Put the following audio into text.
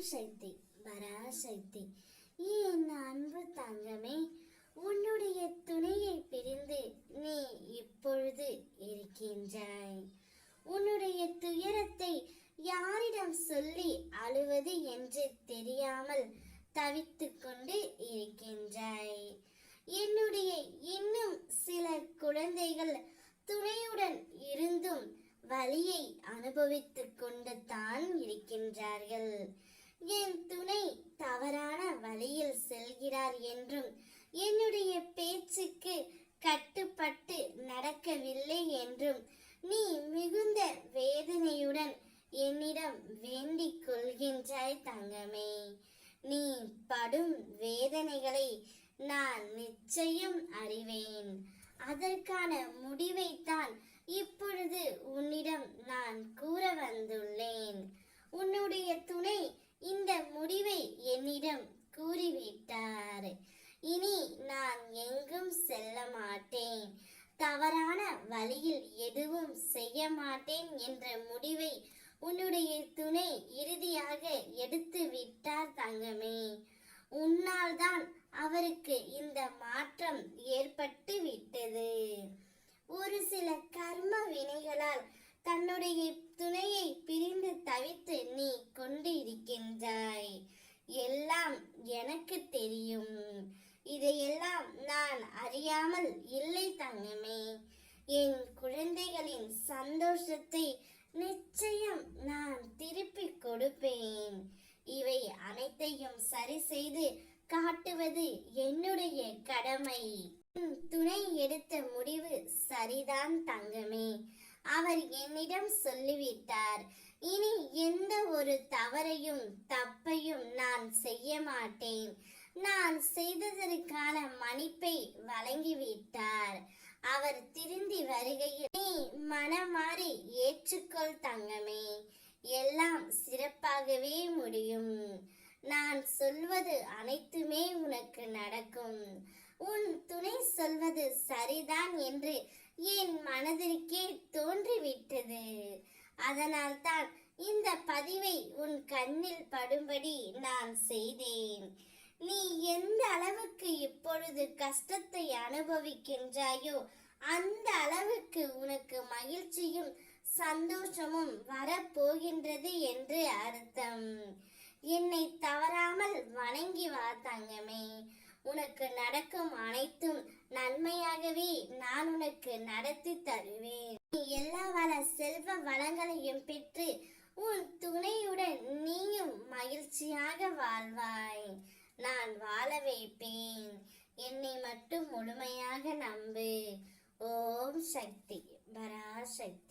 சக்தி பராசக்தி. என் அன்பு தங்கமே, உன்னுடைய துணையை பிரிந்து நீ இப்பொழுது இருக்கின்றாய். உன்னுடைய துயரத்தை யாரிடம் சொல்லி அழுவது என்று தெரியாமல் தவித்துக் கொண்டு இருக்கின்றாய். என்னுடைய இன்னும் சில குழந்தைகள் துணையுடன் இருந்தும் வலியை அனுபவித்துக் கொண்டு தான் இருக்கின்றார்கள். என் துணை தவறான வழியில் செல்கிறார் என்றும் என்னுடைய பேச்சுக்கு கட்டுப்பட்டு நடக்கவில்லை என்றும் நீ மிகுந்த வேதனையுடன் என்னிடம் வேண்டிக் கொள்கின்றாய் தங்கமே. நீ படும் வேதனைகளை நான் நிச்சயம் அறிவேன். அதற்கான முடிவைத்தான் இப்பொழுது உன்னிடம் நான் கூற வந்துள்ளேன். உன்னுடைய துணை இந்த முடிவை என்னிடம் கூறிவிட்டார். இனி நான் எங்கும் செல்ல மாட்டேன், தவறான வழியில் எதுவும் செய்ய மாட்டேன் என்ற முடிவை உன்னுடைய துணை இறுதியாக எடுத்து விட்டார் தங்கமே. உன்னால் தான் அவருக்கு இந்த மாற்றம் ஏற்பட்டு விட்டது. ஒரு சில கர்ம வினைகளால் தன்னுடைய துணையை பிரிந்து தவித்து நீ கொண்டு இருக்கின்றாய். எல்லாம் எனக்கு தெரியும். இதையெல்லாம் நான் அறியாமல் இல்லை தங்கமே. என் குழந்தைகளின் சந்தோஷத்தை நிச்சயம் நான் திருப்பி கொடுப்பேன். இவை அனைத்தையும் சரி செய்து காட்டுவது என்னுடைய கடமை. துணை எடுத்த முடிவு சரிதான் தங்கமே. அவர் என்னிடம் சொல்லிவிட்டார். இனி எந்த ஒரு தவறையும் தப்பையும் நான் செய்ய மாட்டேன். நான் செய்ததற்கான மன்னிப்பை வழங்கிவிட்டார். அவர் திருந்தி வருகையில் நீ மனமாறி ஏற்றுக்கொள் தங்கமே. எல்லாம் சிறப்பாகவே முடியும். நான் சொல்வது அனைத்துமே உனக்கு நடக்கும். உன் துணை சொல்வது சரிதான் என்று என் மனதிற்கே தோன்றிவிட்டது. அதனால் தான் இந்த பதிவை உன் கண்ணில் படும்படி நான் செய்தேன். நீ எந்த அளவுக்கு இப்பொழுது கஷ்டத்தை அனுபவிக்கின்றாயோ அந்த அளவுக்கு உனக்கு மகிழ்ச்சியும் சந்தோஷமும் வரப்போகின்றது என்று அர்த்தம். என்னை தவறாமல் வணங்கி வா தங்கமே. உனக்கு நடக்கும் அனைத்தும் நன்மையாகவே நான் உனக்கு நடத்தி தருவேன். நீ எல்லா வள செல்வ வளங்களையும் பெற்று உன் துணையுடன் நீயும் மகிழ்ச்சியாக வாழ்வாய். நான் வாழ வைப்பேன். என்னை மட்டும் முழுமையாக நம்பு. ஓம் சக்தி பராசக்தி.